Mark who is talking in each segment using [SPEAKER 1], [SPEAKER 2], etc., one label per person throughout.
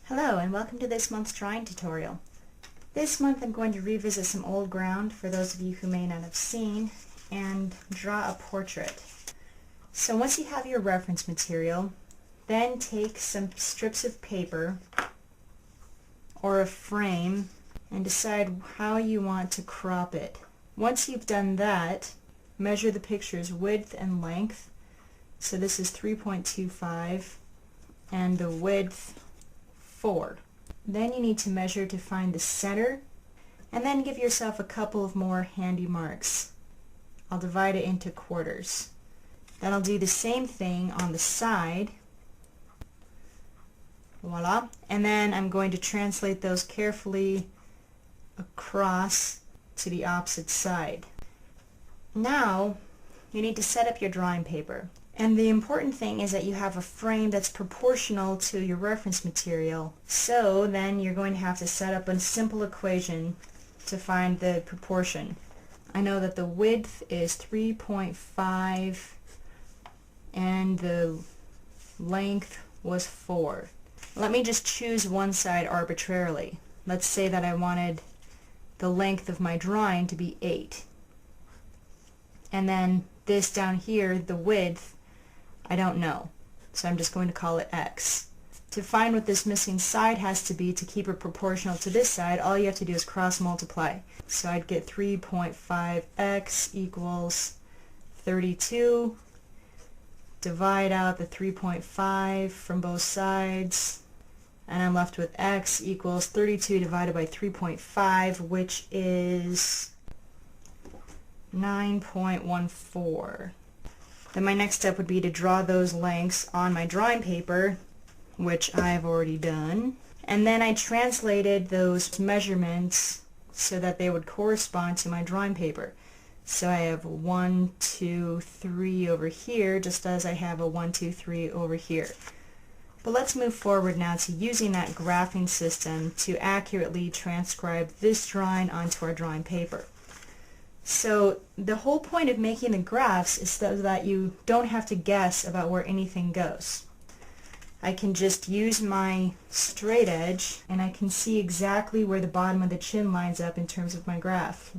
[SPEAKER 1] Hello and welcome to this month's drawing tutorial. This month I'm going to revisit some old ground for those of you who may not have seen and draw a portrait. So once you have your reference material, then take some strips of paper or a frame and decide how you want to crop it. Once you've done that, measure the picture's width and length. So this is 3.25 and the width 4. Then you need to measure to find the center and then give yourself a couple of more handy marks. I'll divide it into quarters. Then I'll do the same thing on the side. Voila. And then I'm going to translate those carefully across to the opposite side. Now you need to set up your drawing paper. And the important thing is that you have a frame that's proportional to your reference material. So then you're going to have to set up a simple equation to find the proportion. I know that the width is 3.5 and the length was 4. Let me just choose one side arbitrarily. Let's say that I wanted the length of my drawing to be 8. And then this down here, the width, I don't know, so I'm just going to call it x. To find what this missing side has to be to keep it proportional to this side, all you have to do is cross multiply. So I'd get 3.5x equals 32. Divide out the 3.5 from both sides, and I'm left with x equals 32 divided by 3.5, which is 9.14. Then my next step would be to draw those lengths on my drawing paper, which I've already done. And then I translated those measurements so that they would correspond to my drawing paper. So I have 1, 2, 3 over here, just as I have a 1, 2, 3 over here. But let's move forward now to using that graphing system to accurately transcribe this drawing onto our drawing paper. So the whole point of making the graphs is so that you don't have to guess about where anything goes. I can just use my straight edge and I can see exactly where the bottom of the chin lines up in terms of my graph,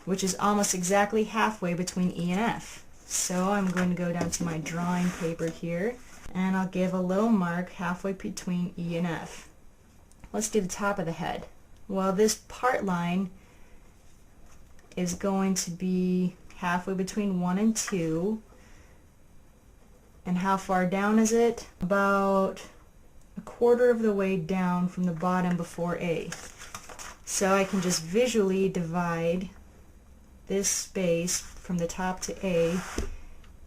[SPEAKER 1] which is almost exactly halfway between E and F. So I'm going to go down to my drawing paper here and I'll give a little mark halfway between E and F. Let's do the top of the head. Well, this part line is going to be halfway between 1 and 2. And how far down is it? About a quarter of the way down from the bottom before A. So I can just visually divide this space from the top to A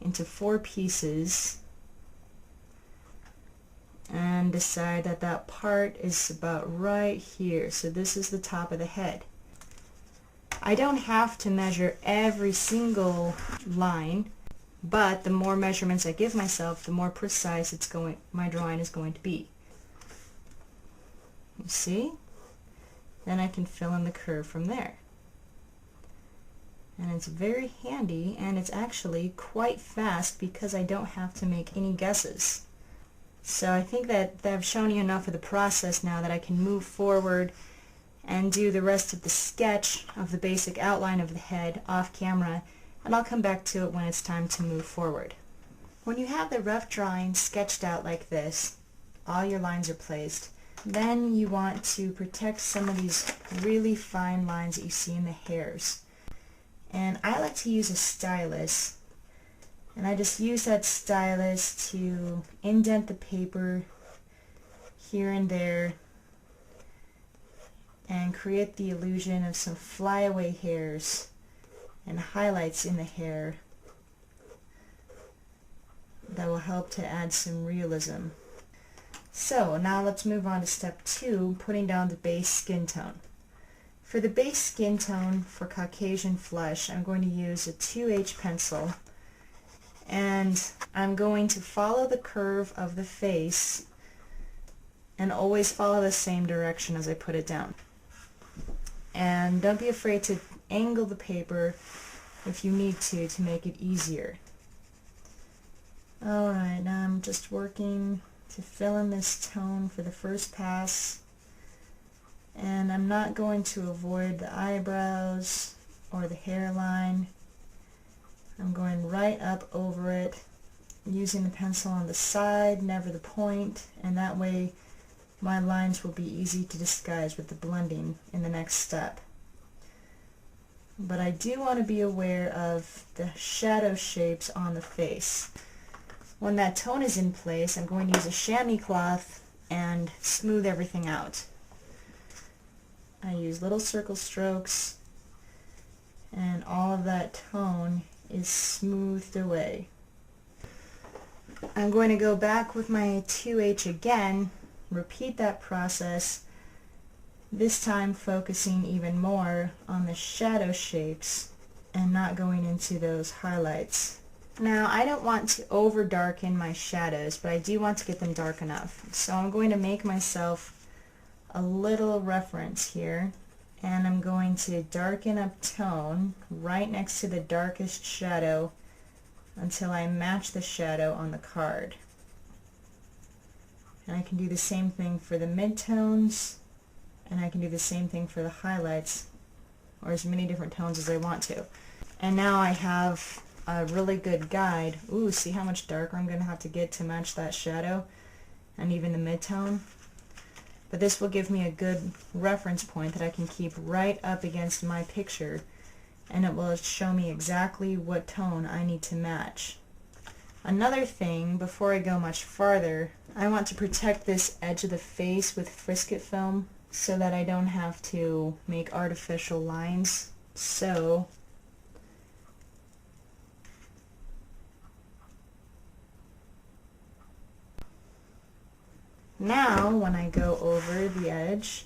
[SPEAKER 1] into 4 pieces and decide that that part is about right here. So this is the top of the head. I don't have to measure every single line, but the more measurements I give myself, the more precise my drawing is going to be. You see? Then I can fill in the curve from there. And it's very handy, and it's actually quite fast because I don't have to make any guesses. So I think that I've shown you enough of the process now that I can move forward and do the rest of the sketch of the basic outline of the head off camera, and I'll come back to it when it's time to move forward. When you have the rough drawing sketched out like this, all your lines are placed, then you want to protect some of these really fine lines that you see in the hairs. And I like to use a stylus, and I just use that stylus to indent the paper here and there and create the illusion of some flyaway hairs and highlights in the hair that will help to add some realism. So now let's move on to step 2, putting down the base skin tone. For the base skin tone for Caucasian flesh, I'm going to use a 2H pencil, and I'm going to follow the curve of the face and always follow the same direction as I put it down. And don't be afraid to angle the paper if you need to make it easier. Alright, now I'm just working to fill in this tone for the first pass. And I'm not going to avoid the eyebrows or the hairline. I'm going right up over it, using the pencil on the side, never the point, and that way my lines will be easy to disguise with the blending in the next step. But I do want to be aware of the shadow shapes on the face. When that tone is in place, I'm going to use a chamois cloth and smooth everything out. I use little circle strokes, and all of that tone is smoothed away. I'm going to go back with my 2H again, repeat that process, this time focusing even more on the shadow shapes and not going into those highlights. Now, I don't want to over darken my shadows, but I do want to get them dark enough. So I'm going to make myself a little reference here, and I'm going to darken up tone right next to the darkest shadow until I match the shadow on the card. And I can do the same thing for the midtones, and I can do the same thing for the highlights, or as many different tones as I want to. And now I have a really good guide. Ooh, see how much darker I'm going to have to get to match that shadow and even the midtone? But this will give me a good reference point that I can keep right up against my picture, and it will show me exactly what tone I need to match. Another thing, before I go much farther, I want to protect this edge of the face with Frisket film so that I don't have to make artificial lines. So now when I go over the edge,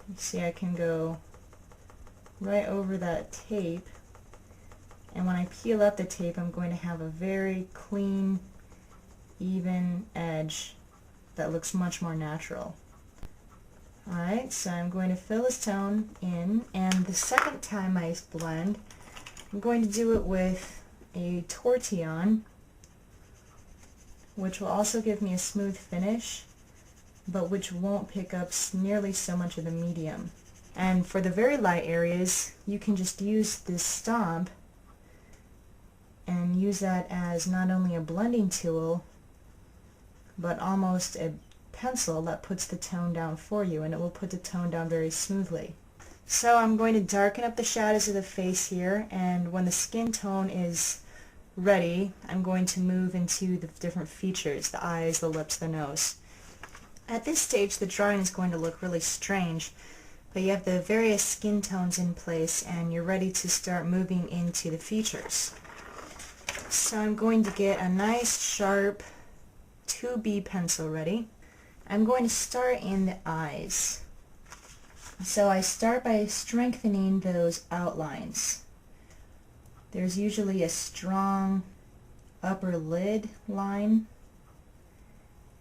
[SPEAKER 1] you see I can go right over that tape, and when I peel up the tape I'm going to have a very clean, even edge that looks much more natural. Alright, so I'm going to fill this tone in, and the second time I blend, I'm going to do it with a Tortillon, which will also give me a smooth finish, but which won't pick up nearly so much of the medium. And for the very light areas, you can just use this stomp and use that as not only a blending tool, but almost a pencil that puts the tone down for you, and it will put the tone down very smoothly. So I'm going to darken up the shadows of the face here, and when the skin tone is ready, I'm going to move into the different features, the eyes, the lips, the nose. At this stage the drawing is going to look really strange, but you have the various skin tones in place and you're ready to start moving into the features. So I'm going to get a nice sharp 2B pencil ready. I'm going to start in the eyes. So I start by strengthening those outlines. There's usually a strong upper lid line,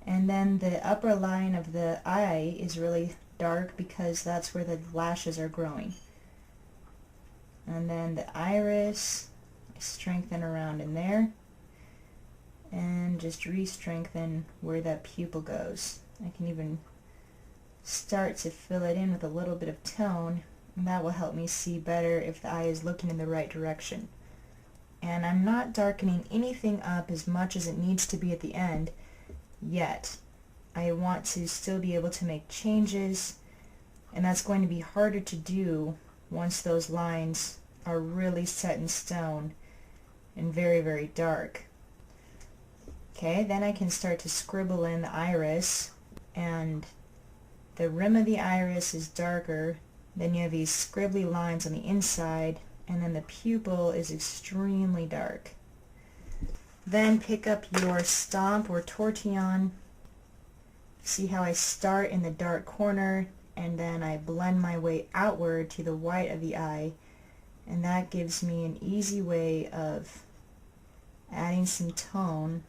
[SPEAKER 1] and then the upper line of the eye is really dark because that's where the lashes are growing. And then the iris, I strengthen around in there, and just re-strengthen where that pupil goes. I can even start to fill it in with a little bit of tone, and that will help me see better if the eye is looking in the right direction. And I'm not darkening anything up as much as it needs to be at the end yet. I want to still be able to make changes, and that's going to be harder to do once those lines are really set in stone and very, very dark. Okay, then I can start to scribble in the iris, and the rim of the iris is darker. Then you have these scribbly lines on the inside, and then the pupil is extremely dark. Then pick up your stomp or tortillon. See how I start in the dark corner, and then I blend my way outward to the white of the eye, and that gives me an easy way of adding some tone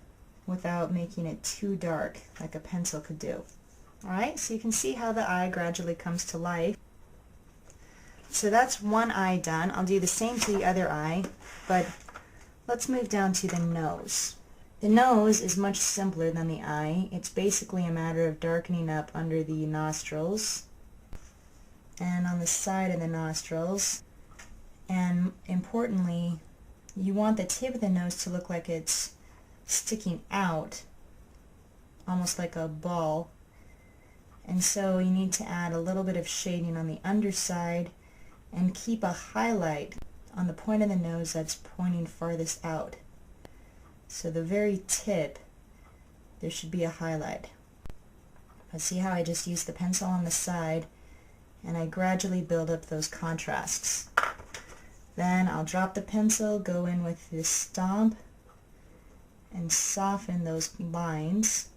[SPEAKER 1] without making it too dark like a pencil could do. Alright, so you can see how the eye gradually comes to life. So that's one eye done. I'll do the same to the other eye, but let's move down to the nose. The nose is much simpler than the eye. It's basically a matter of darkening up under the nostrils and on the side of the nostrils. And importantly, you want the tip of the nose to look like it's sticking out, almost like a ball. And so you need to add a little bit of shading on the underside and keep a highlight on the point of the nose that's pointing farthest out. So the very tip, there should be a highlight. But see how I just used the pencil on the side and I gradually build up those contrasts. Then I'll drop the pencil, go in with this stomp and soften those lines,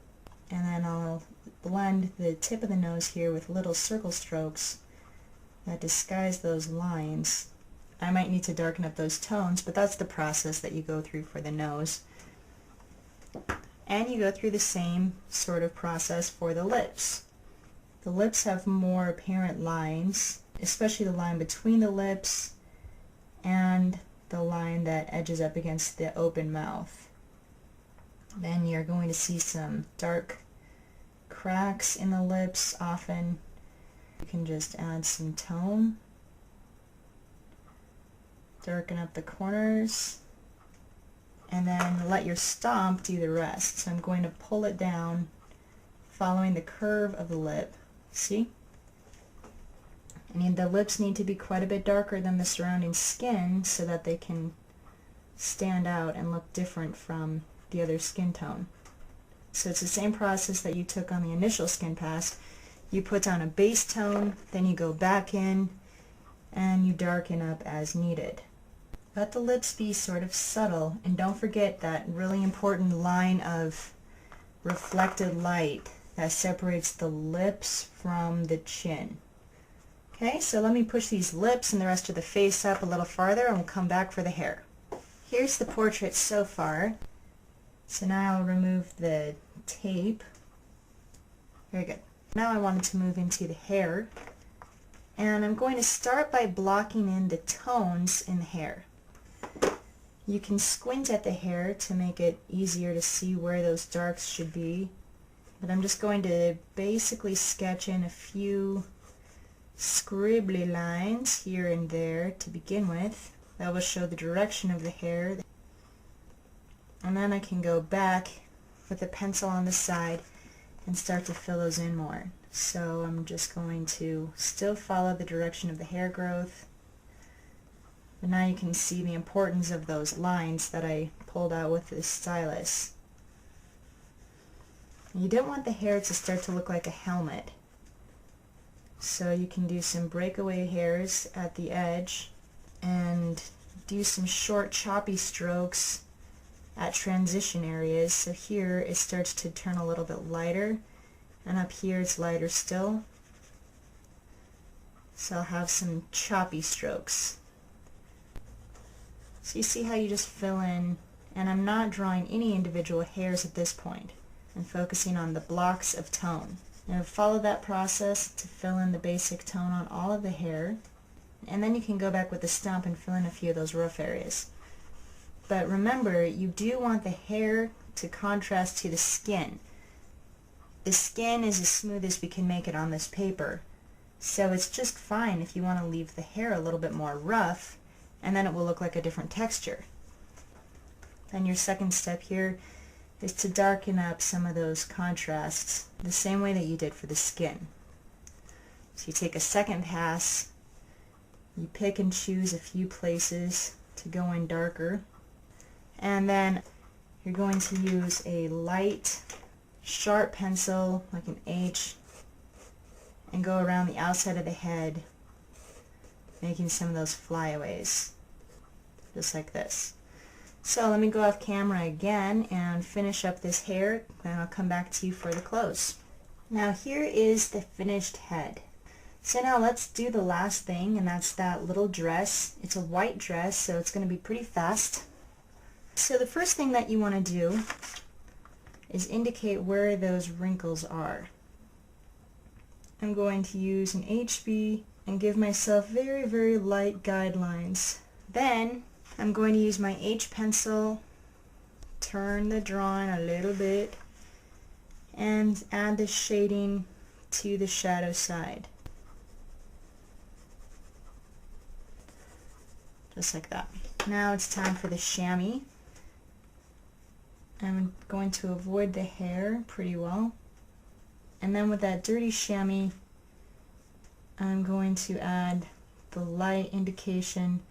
[SPEAKER 1] and then I'll blend the tip of the nose here with little circle strokes that disguise those lines. I might need to darken up those tones, but that's the process that you go through for the nose. And you go through the same sort of process for the lips. The lips have more apparent lines, especially the line between the lips and the line that edges up against the open mouth. Then you're going to see some dark cracks in the lips often. You can just add some tone, darken up the corners, and then let your stomp do the rest. So I'm going to pull it down following the curve of the lip. See? And the lips need to be quite a bit darker than the surrounding skin so that they can stand out and look different from the other skin tone. So it's the same process that you took on the initial skin pass. You put down a base tone, then you go back in and you darken up as needed. Let the lips be sort of subtle, and don't forget that really important line of reflected light that separates the lips from the chin. Okay, so let me push these lips and the rest of the face up a little farther and we'll come back for the hair. Here's the portrait so far. So now I'll remove the tape. Very good. Now I wanted to move into the hair, and I'm going to start by blocking in the tones in the hair. You can squint at the hair to make it easier to see where those darks should be, but I'm just going to basically sketch in a few scribbly lines here and there to begin with. That will show the direction of the hair. And then I can go back with the pencil on the side and start to fill those in more. So I'm just going to still follow the direction of the hair growth. But now you can see the importance of those lines that I pulled out with this stylus. You don't want the hair to start to look like a helmet. So you can do some breakaway hairs at the edge and do some short choppy strokes at transition areas. So here it starts to turn a little bit lighter, and up here it's lighter still. So I'll have some choppy strokes. So you see how you just fill in, and I'm not drawing any individual hairs at this point. I'm focusing on the blocks of tone. Now follow that process to fill in the basic tone on all of the hair, and then you can go back with the stump and fill in a few of those rough areas. But remember, you do want the hair to contrast to the skin. The skin is as smooth as we can make it on this paper, so it's just fine if you want to leave the hair a little bit more rough, and then it will look like a different texture. Then your second step here is to darken up some of those contrasts the same way that you did for the skin. So you take a second pass, you pick and choose a few places to go in darker, and then you're going to use a light, sharp pencil like an H and go around the outside of the head, making some of those flyaways, just like this. So let me go off camera again and finish up this hair, then I'll come back to you for the close. Now here is the finished head. So now let's do the last thing, and that's that little dress. It's a white dress, so it's going to be pretty fast. So the first thing that you want to do is indicate where those wrinkles are. I'm going to use an HB and give myself very, very light guidelines. Then I'm going to use my H pencil turn the drawing a little bit and add the shading to the shadow side. Just like that. Now it's time for the chamois. I'm going to avoid the hair pretty well. And then with that dirty chamois, I'm going to add the light indication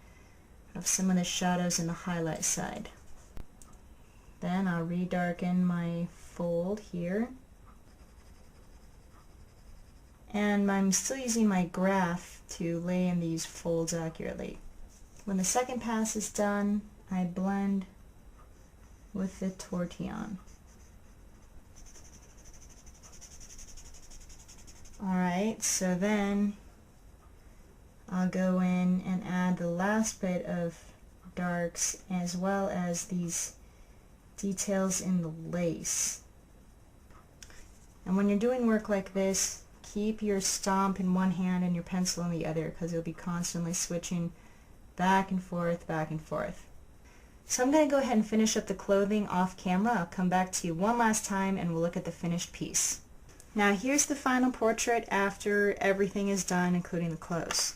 [SPEAKER 1] of some of the shadows in the highlight side. Then I'll redarken my fold here. And I'm still using my graph to lay in these folds accurately. When the second pass is done, I blend with the tortillon. Alright, so then I'll go in and add the last bit of darks as well as these details in the lace. And when you're doing work like this, keep your stomp in one hand and your pencil in the other, because you'll be constantly switching back and forth, back and forth. So I'm going to go ahead and finish up the clothing off camera. I'll come back to you one last time and we'll look at the finished piece. Now here's the final portrait after everything is done, including the clothes.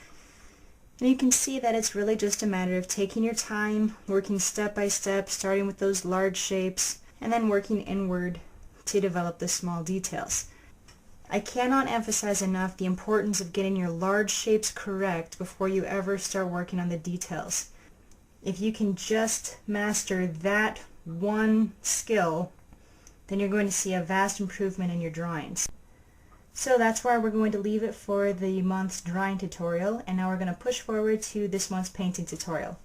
[SPEAKER 1] And you can see that it's really just a matter of taking your time, working step by step, starting with those large shapes, and then working inward to develop the small details. I cannot emphasize enough the importance of getting your large shapes correct before you ever start working on the details. If you can just master that one skill, then you're going to see a vast improvement in your drawings. So that's where we're going to leave it for the month's drawing tutorial, and now we're going to push forward to this month's painting tutorial.